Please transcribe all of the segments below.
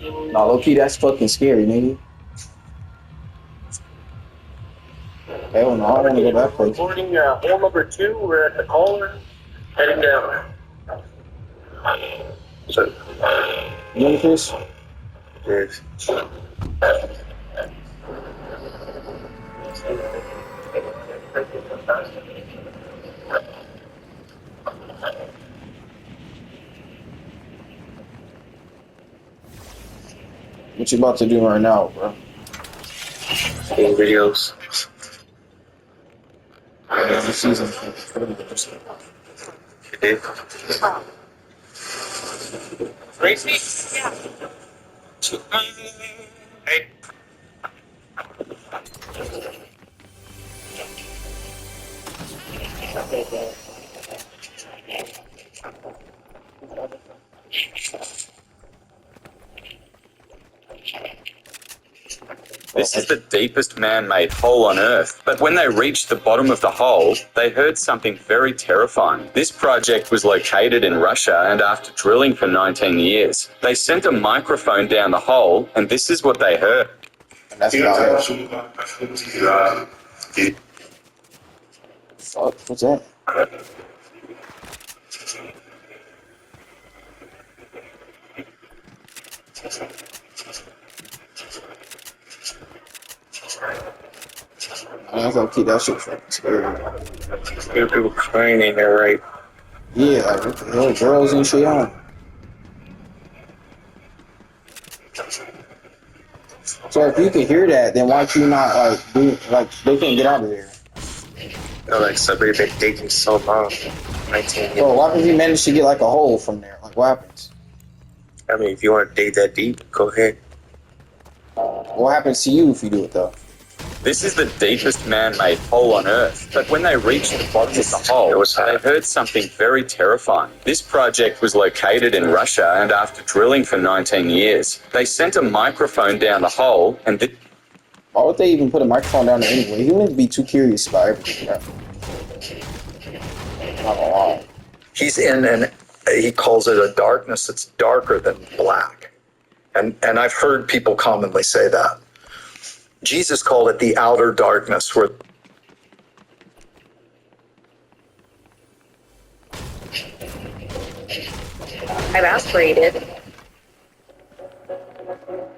No, low key, that's fucking scary, nigga. Hell no, I don't want to go that place. Boarding hole number 2. We're at the caller. Heading down. So, You know, Chris? yes. What you about to do right now, bro? Seeing videos. Every season. You did? Gracie? Yeah. Hey. This is the deepest man-made hole on Earth, but when they reached the bottom of the hole, they heard something very terrifying. This project was located in Russia, and after drilling for 19 years, they sent a microphone down the hole, and this is what they heard. And that's about it. Fuck, what's that? I ain't gonna keep that shit fucking scary. There are people crying in there, right? Yeah, like what the hell, girls and shit on. So if you can hear that, then why you not like do like they can't get out of there? Like somebody been dating so long. 19 years. Bro, why if you manage to get like a hole from there? Like what happens? I mean, if you want to date that deep, go ahead. What happens to you if you do it though? This is the deepest man-made hole on Earth, but when they reached the bottom of the hole, they heard something very terrifying. This project was located in Russia, and after drilling for 19 years, they sent a microphone down the hole, and Why would they even put a microphone down there anyway? Humans be too curious about everything. Yeah. Not gonna lie. He's in he calls it a darkness that's darker than black. And I've heard people commonly say that. Jesus called it the outer darkness where I've aspirated.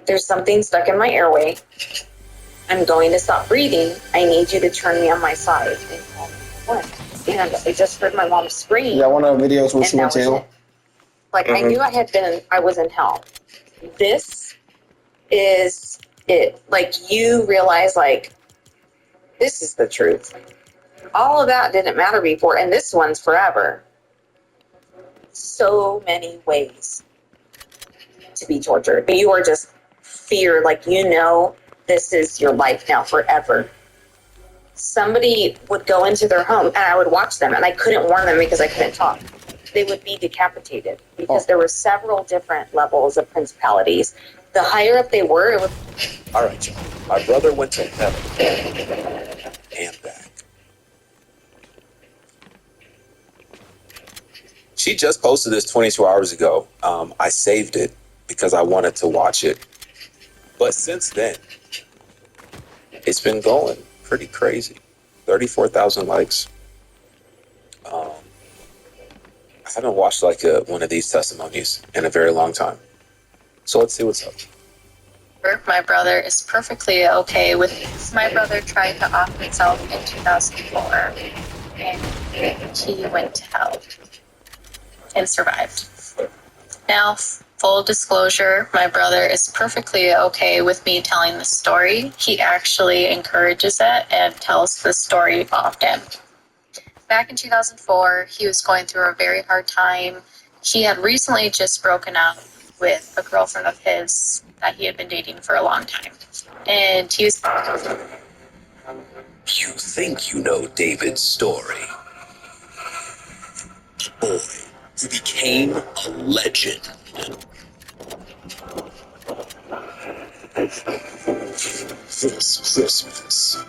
There's something stuck in my airway. I'm going to stop breathing. I need you to turn me on my side. And call me what? And I just heard my mom scream. Yeah, one of the videos where And she that went was to it. Like I knew I was in hell. This is it. Like you realize like this is the truth. All of that didn't matter before, and this one's forever. So many ways to be tortured. You are just fear, like you know this is your life now forever. Somebody would go into their home and I would watch them and I couldn't warn them because I couldn't talk. They would be decapitated because there were several different levels of principalities. The higher up they were, it was All right, John. My brother went to heaven and back. She just posted this 22 hours ago. I saved it because I wanted to watch it. But since then, it's been going pretty crazy. 34,000 likes. I haven't watched like one of these testimonies in a very long time. So let's see what's up. My brother is perfectly okay with this. My brother tried to off himself in 2004 and he went to hell and survived. Now, full disclosure, my brother is perfectly okay with me telling the story. He actually encourages it and tells the story often. Back in 2004, he was going through a very hard time. He had recently just broken up with a girlfriend of his that he had been dating for a long time. And he was... You think you know David's story. The boy who became a legend. This Christmas,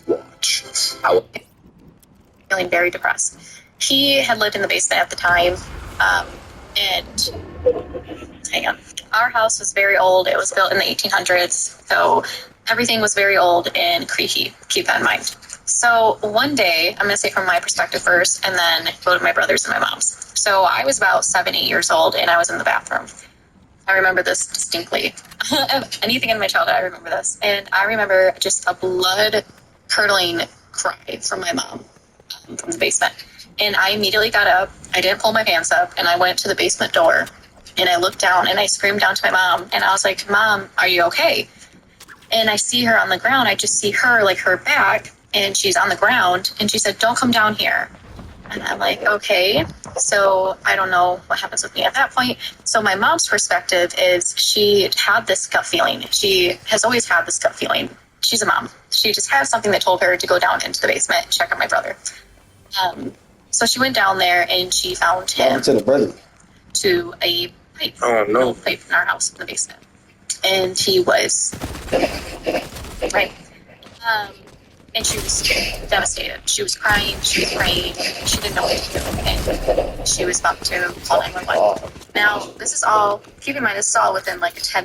watch how... feeling very depressed. He had lived in the basement at the time, and hang on. Our house was very old. It was built in the 1800s. So everything was very old and creaky. Keep that in mind. So one day, I'm going to say from my perspective first, and then go to my brother's and my mom's. So I was about 7, 8 years old, and I was in the bathroom. I remember this distinctly. Anything in my childhood, I remember this. And I remember just a blood-curdling cry from my mom from the basement. And I immediately got up. I didn't pull my pants up, and I went to the basement door. And I looked down, and I screamed down to my mom. And I was like, Mom, are you okay? And I see her on the ground. I just see her, like her back, and she's on the ground. And she said, don't come down here. And I'm like, okay. So I don't know what happens with me at that point. So my mom's perspective is she had this gut feeling. She has always had this gut feeling. She's a mom. She just had something that told her to go down into the basement and check on my brother. So she went down there and she found him To the brother. to a pipe. Oh, no. Old pipe in our house in the basement. And he was right. And she was devastated. She was crying. She was praying. She didn't know what to do. And she was about to call 911. Now, this is all, keep in mind, this is all within like a 10